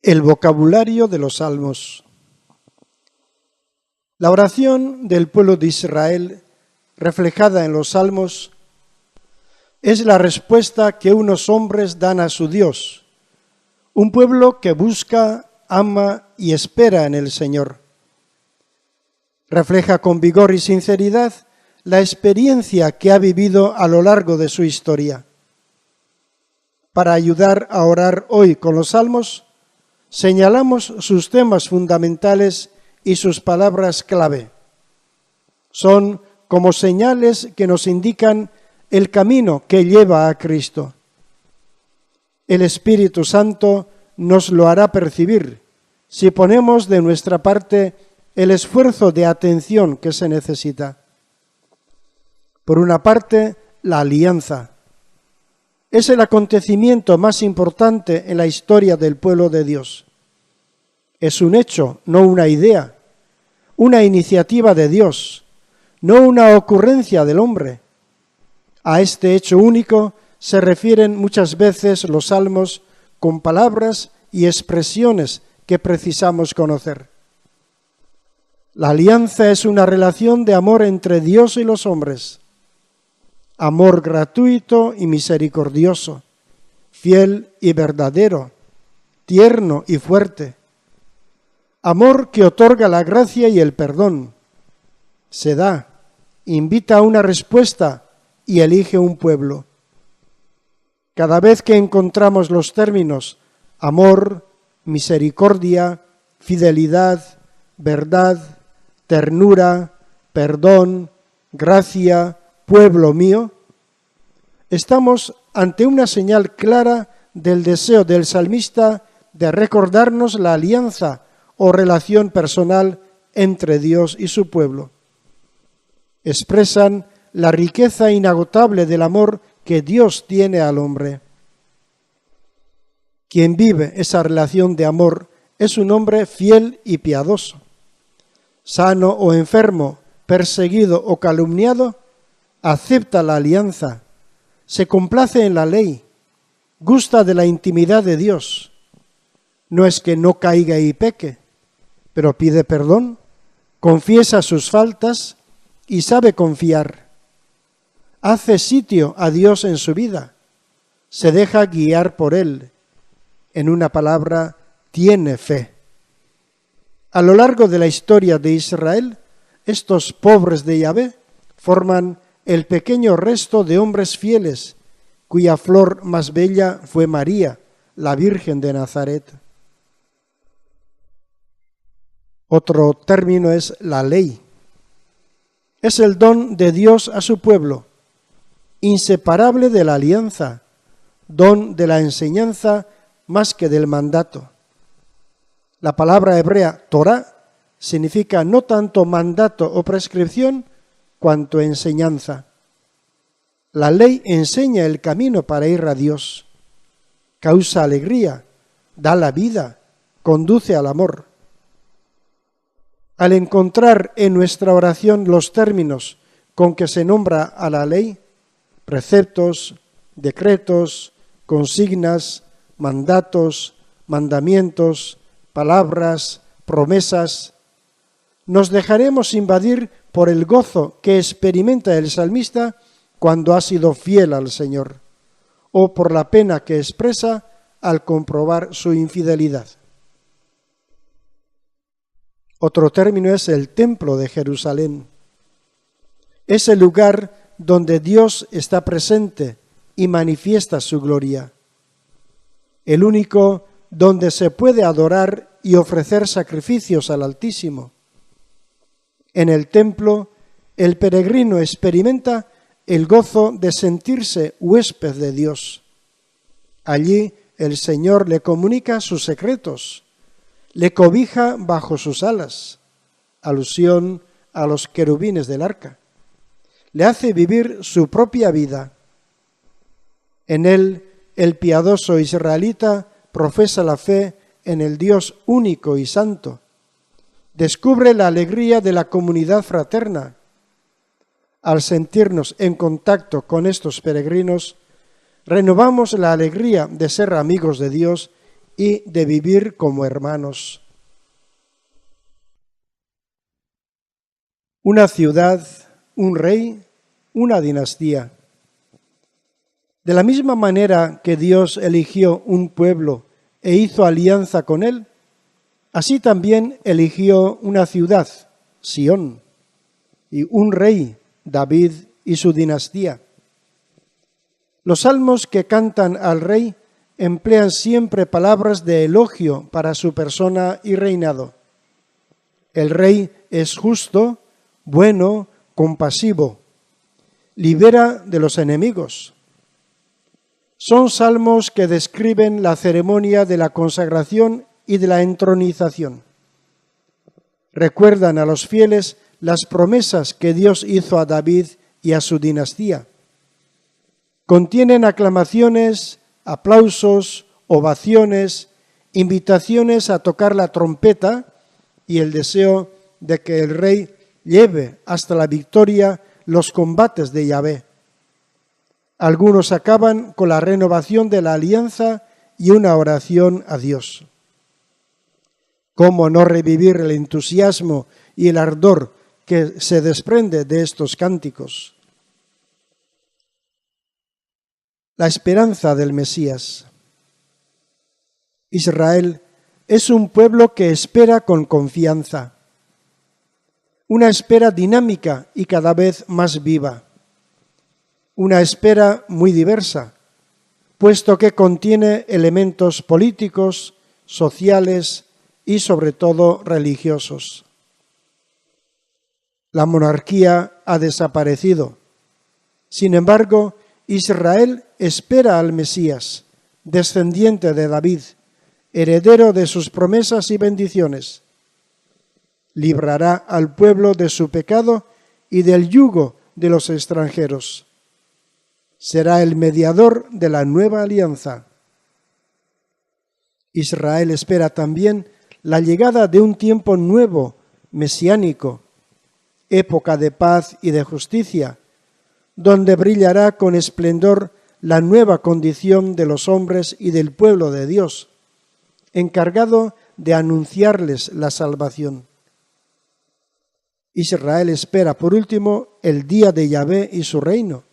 El vocabulario de los salmos. La oración del pueblo de Israel, reflejada en los salmos, es la respuesta que unos hombres dan a su Dios, un pueblo que busca, ama y espera en el Señor. Refleja con vigor y sinceridad la experiencia que ha vivido a lo largo de su historia. Para ayudar a orar hoy con los salmos, señalamos sus temas fundamentales y sus palabras clave. Son como señales que nos indican el camino que lleva a Cristo. El Espíritu Santo nos lo hará percibir si ponemos de nuestra parte el esfuerzo de atención que se necesita. Por una parte, la alianza. Es el acontecimiento más importante en la historia del pueblo de Dios. Es un hecho, no una idea, una iniciativa de Dios, no una ocurrencia del hombre. A este hecho único se refieren muchas veces los salmos con palabras y expresiones que precisamos conocer. La alianza es una relación de amor entre Dios y los hombres. Amor gratuito y misericordioso, fiel y verdadero, tierno y fuerte. Amor que otorga la gracia y el perdón. Se da, invita a una respuesta y elige un pueblo. Cada vez que encontramos los términos amor, misericordia, fidelidad, verdad, ternura, perdón, gracia, pueblo mío, estamos ante una señal clara del deseo del salmista de recordarnos la alianza o relación personal entre Dios y su pueblo. Expresan la riqueza inagotable del amor que Dios tiene al hombre. Quien vive esa relación de amor es un hombre fiel y piadoso. Sano o enfermo, perseguido o calumniado, acepta la alianza, se complace en la ley, gusta de la intimidad de Dios. No es que no caiga y peque, pero pide perdón, confiesa sus faltas y sabe confiar. Hace sitio a Dios en su vida, se deja guiar por Él. En una palabra, tiene fe. A lo largo de la historia de Israel, estos pobres de Yahvé forman el pequeño resto de hombres fieles, cuya flor más bella fue María, la Virgen de Nazaret. Otro término es la ley. Es el don de Dios a su pueblo, inseparable de la alianza, don de la enseñanza más que del mandato. La palabra hebrea Torah significa no tanto mandato o prescripción, cuanto enseñanza. La ley enseña el camino para ir a Dios, causa alegría, da la vida, conduce al amor. Al encontrar en nuestra oración los términos con que se nombra a la ley, preceptos, decretos, consignas, mandatos, mandamientos, palabras, promesas, nos dejaremos invadir por el gozo que experimenta el salmista cuando ha sido fiel al Señor, o por la pena que expresa al comprobar su infidelidad. Otro término es el templo de Jerusalén. Es el lugar donde Dios está presente y manifiesta su gloria. El único donde se puede adorar y ofrecer sacrificios al Altísimo. En el templo, el peregrino experimenta el gozo de sentirse huésped de Dios. Allí el Señor le comunica sus secretos, le cobija bajo sus alas, alusión a los querubines del arca. Le hace vivir su propia vida. En él, el piadoso israelita profesa la fe en el Dios único y santo. Descubre la alegría de la comunidad fraterna. Al sentirnos en contacto con estos peregrinos, renovamos la alegría de ser amigos de Dios y de vivir como hermanos. Una ciudad, un rey, una dinastía. De la misma manera que Dios eligió un pueblo e hizo alianza con él, así también eligió una ciudad, Sión, y un rey, David y su dinastía. Los salmos que cantan al rey emplean siempre palabras de elogio para su persona y reinado. El rey es justo, bueno, compasivo, libera de los enemigos. Son salmos que describen la ceremonia de la consagración y de la entronización. Recuerdan a los fieles las promesas que Dios hizo a David y a su dinastía. Contienen aclamaciones, aplausos, ovaciones, invitaciones a tocar la trompeta y el deseo de que el rey lleve hasta la victoria los combates de Yahvé. Algunos acaban con la renovación de la alianza y una oración a Dios. ¿Cómo no revivir el entusiasmo y el ardor que se desprende de estos cánticos? La esperanza del Mesías. Israel es un pueblo que espera con confianza. Una espera dinámica y cada vez más viva. Una espera muy diversa, puesto que contiene elementos políticos, sociales y sobre todo religiosos. La monarquía ha desaparecido. Sin embargo, Israel espera al Mesías, descendiente de David, heredero de sus promesas y bendiciones. Librará al pueblo de su pecado y del yugo de los extranjeros. Será el mediador de la nueva alianza. Israel espera también la llegada de un tiempo nuevo, mesiánico, época de paz y de justicia, donde brillará con esplendor la nueva condición de los hombres y del pueblo de Dios, encargado de anunciarles la salvación. Israel espera, por último, el día de Yahvé y su reino,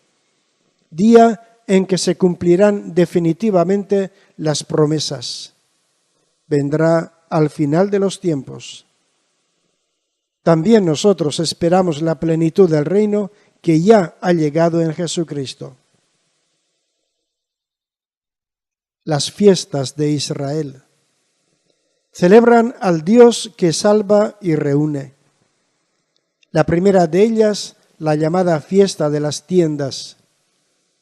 día en que se cumplirán definitivamente las promesas. Vendrá al final de los tiempos. También nosotros esperamos la plenitud del reino que ya ha llegado en Jesucristo. Las fiestas de Israel celebran al Dios que salva y reúne. La primera de ellas, la llamada fiesta de las tiendas.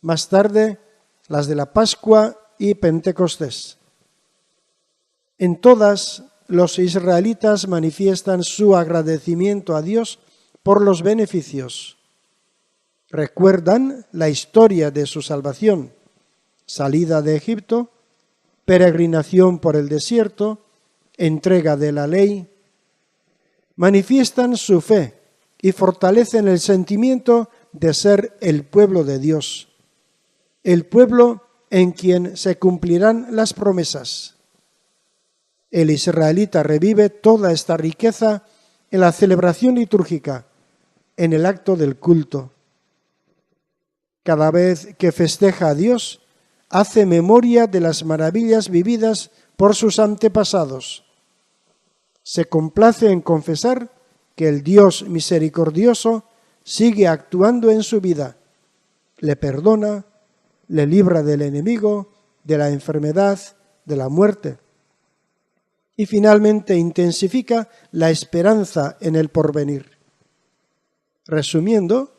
Más tarde, las de la Pascua y Pentecostés. En todas, los israelitas manifiestan su agradecimiento a Dios por los beneficios. Recuerdan la historia de su salvación, salida de Egipto, peregrinación por el desierto, entrega de la ley. Manifiestan su fe y fortalecen el sentimiento de ser el pueblo de Dios, el pueblo en quien se cumplirán las promesas. El israelita revive toda esta riqueza en la celebración litúrgica, en el acto del culto. Cada vez que festeja a Dios, hace memoria de las maravillas vividas por sus antepasados. Se complace en confesar que el Dios misericordioso sigue actuando en su vida, le perdona, le libra del enemigo, de la enfermedad, de la muerte. Y finalmente intensifica la esperanza en el porvenir. Resumiendo,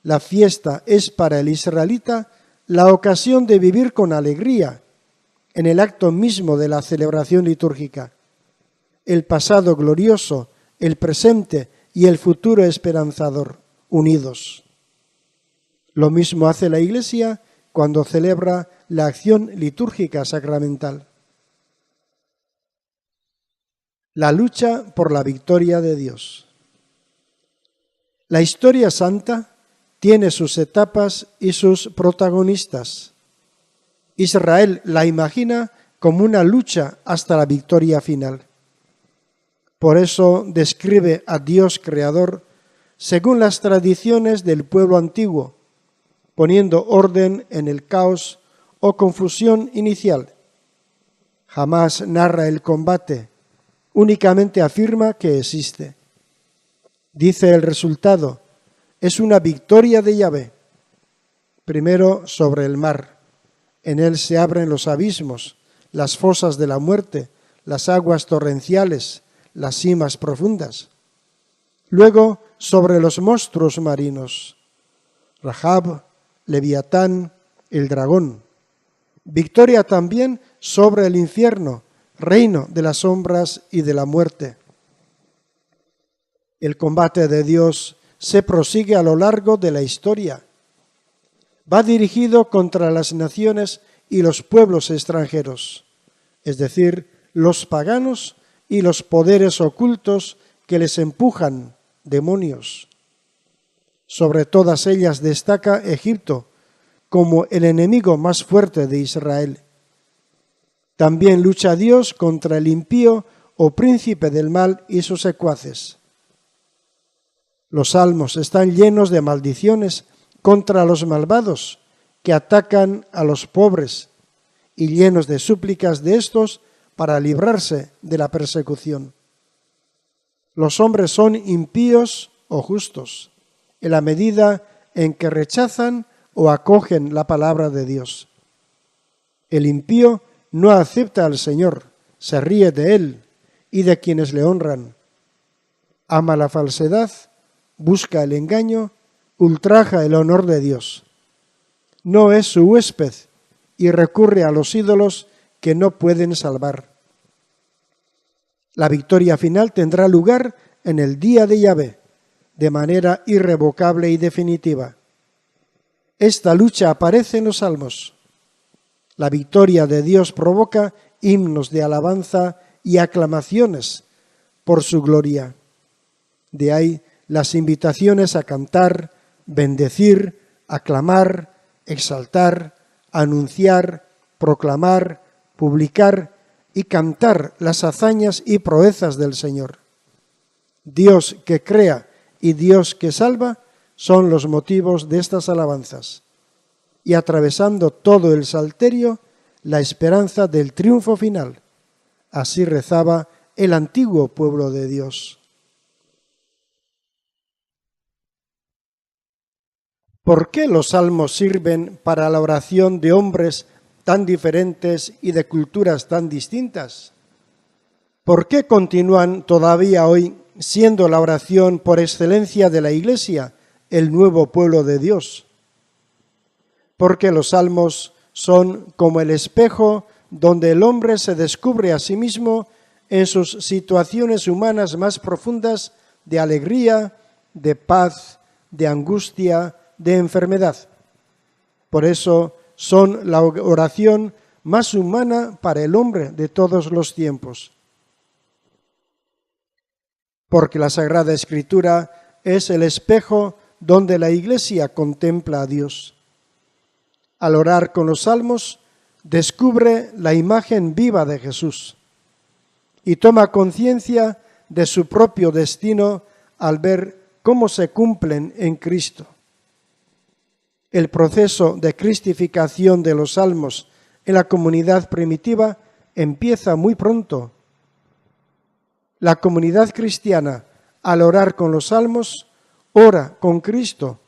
la fiesta es para el israelita la ocasión de vivir con alegría en el acto mismo de la celebración litúrgica. El pasado glorioso, el presente y el futuro esperanzador, unidos. Lo mismo hace la Iglesia cuando celebra la acción litúrgica sacramental. La lucha por la victoria de Dios. La historia santa tiene sus etapas y sus protagonistas. Israel la imagina como una lucha hasta la victoria final. Por eso describe a Dios creador según las tradiciones del pueblo antiguo, poniendo orden en el caos o confusión inicial. Jamás narra el combate, únicamente afirma que existe. Dice el resultado, es una victoria de Yahvé. Primero sobre el mar, en él se abren los abismos, las fosas de la muerte, las aguas torrenciales, las simas profundas. Luego sobre los monstruos marinos, Rahab, Leviatán, el dragón. Victoria también sobre el infierno, reino de las sombras y de la muerte. El combate de Dios se prosigue a lo largo de la historia. Va dirigido contra las naciones y los pueblos extranjeros, es decir, los paganos y los poderes ocultos que les empujan, demonios. Sobre todas ellas destaca Egipto como el enemigo más fuerte de Israel. También lucha Dios contra el impío o príncipe del mal y sus secuaces. Los salmos están llenos de maldiciones contra los malvados que atacan a los pobres y llenos de súplicas de estos para librarse de la persecución. Los hombres son impíos o justos en la medida en que rechazan o acogen la palabra de Dios. El impío no acepta al Señor, se ríe de Él y de quienes le honran. Ama la falsedad, busca el engaño, ultraja el honor de Dios. No es su huésped y recurre a los ídolos que no pueden salvar. La victoria final tendrá lugar en el día de Yahvé, de manera irrevocable y definitiva. Esta lucha aparece en los salmos. La victoria de Dios provoca himnos de alabanza y aclamaciones por su gloria. De ahí las invitaciones a cantar, bendecir, aclamar, exaltar, anunciar, proclamar, publicar y cantar las hazañas y proezas del Señor. Dios que crea y Dios que salva son los motivos de estas alabanzas. Y atravesando todo el salterio, la esperanza del triunfo final. Así rezaba el antiguo pueblo de Dios. ¿Por qué los salmos sirven para la oración de hombres tan diferentes y de culturas tan distintas? ¿Por qué continúan todavía hoy siendo la oración por excelencia de la Iglesia, el nuevo pueblo de Dios? Porque los salmos son como el espejo donde el hombre se descubre a sí mismo en sus situaciones humanas más profundas de alegría, de paz, de angustia, de enfermedad. Por eso son la oración más humana para el hombre de todos los tiempos. Porque la Sagrada Escritura es el espejo donde la Iglesia contempla a Dios. Al orar con los salmos, descubre la imagen viva de Jesús y toma conciencia de su propio destino al ver cómo se cumplen en Cristo. El proceso de cristificación de los salmos en la comunidad primitiva empieza muy pronto. La comunidad cristiana, al orar con los salmos, ora con Cristo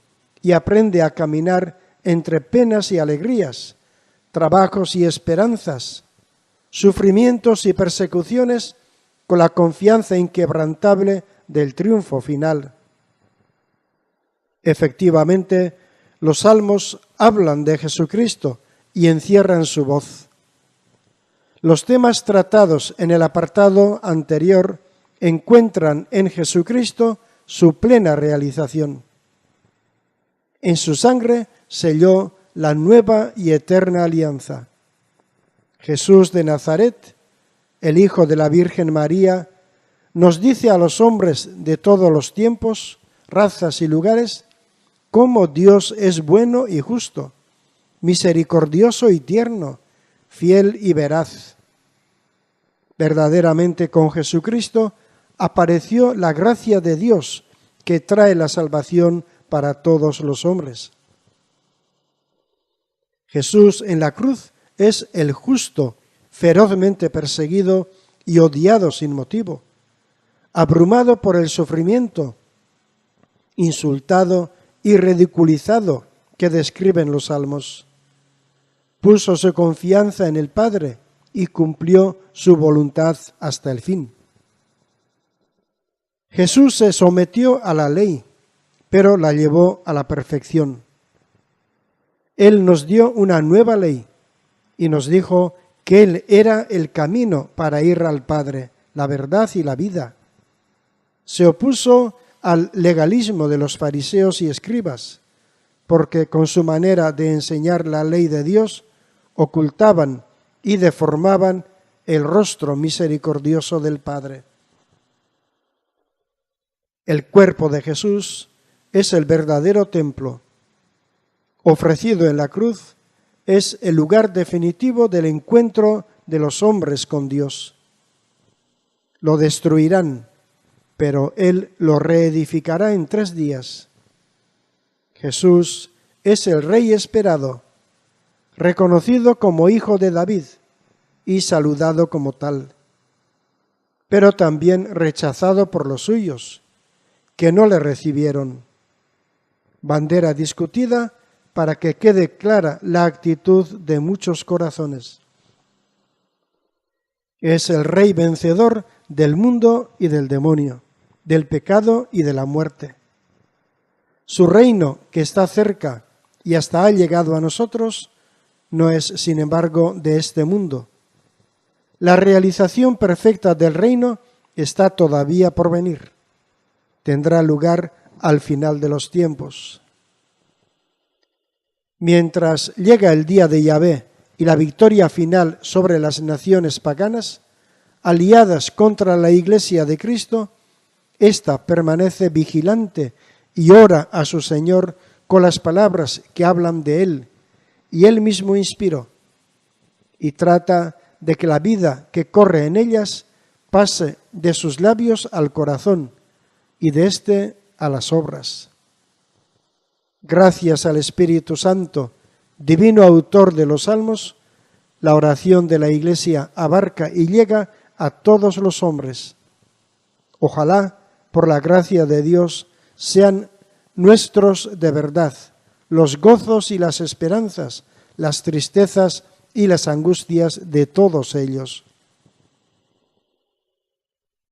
y aprende a caminar entre penas y alegrías, trabajos y esperanzas, sufrimientos y persecuciones, con la confianza inquebrantable del triunfo final. Efectivamente, los salmos hablan de Jesucristo y encierran su voz. Los temas tratados en el apartado anterior encuentran en Jesucristo su plena realización. En su sangre selló la nueva y eterna alianza. Jesús de Nazaret, el Hijo de la Virgen María, nos dice a los hombres de todos los tiempos, razas y lugares, cómo Dios es bueno y justo, misericordioso y tierno, fiel y veraz, Verdaderamente con Jesucristo apareció la gracia de Dios que trae la salvación para todos los hombres. Jesús en la cruz es el justo, ferozmente perseguido y odiado sin motivo, abrumado por el sufrimiento, insultado y ridiculizado que describen los salmos. Puso su confianza en el Padre y cumplió su voluntad hasta el fin. Jesús se sometió a la ley, pero la llevó a la perfección. Él nos dio una nueva ley y nos dijo que Él era el camino para ir al Padre, la verdad y la vida. Se opuso al legalismo de los fariseos y escribas, porque con su manera de enseñar la ley de Dios ocultaban y deformaban el rostro misericordioso del Padre. El cuerpo de Jesús es el verdadero templo. Ofrecido en la cruz, es el lugar definitivo del encuentro de los hombres con Dios. Lo destruirán, pero Él lo reedificará en 3 días. Jesús es el Rey esperado, reconocido como hijo de David y saludado como tal, pero también rechazado por los suyos, que no le recibieron. Bandera discutida para que quede clara la actitud de muchos corazones. Es el Rey vencedor del mundo y del demonio, del pecado y de la muerte. Su reino, que está cerca y hasta ha llegado a nosotros, no es, sin embargo, de este mundo. La realización perfecta del reino está todavía por venir. Tendrá lugar al final de los tiempos. Mientras llega el día de Yahvé y la victoria final sobre las naciones paganas, aliadas contra la Iglesia de Cristo, ésta permanece vigilante y ora a su Señor con las palabras que hablan de Él, y Él mismo inspiró, y trata de que la vida que corre en ellas pase de sus labios al corazón y de éste a las obras. Gracias al Espíritu Santo, divino autor de los salmos, la oración de la Iglesia abarca y llega a todos los hombres. Ojalá, por la gracia de Dios, sean nuestros de verdad los gozos y las esperanzas, las tristezas y las angustias de todos ellos.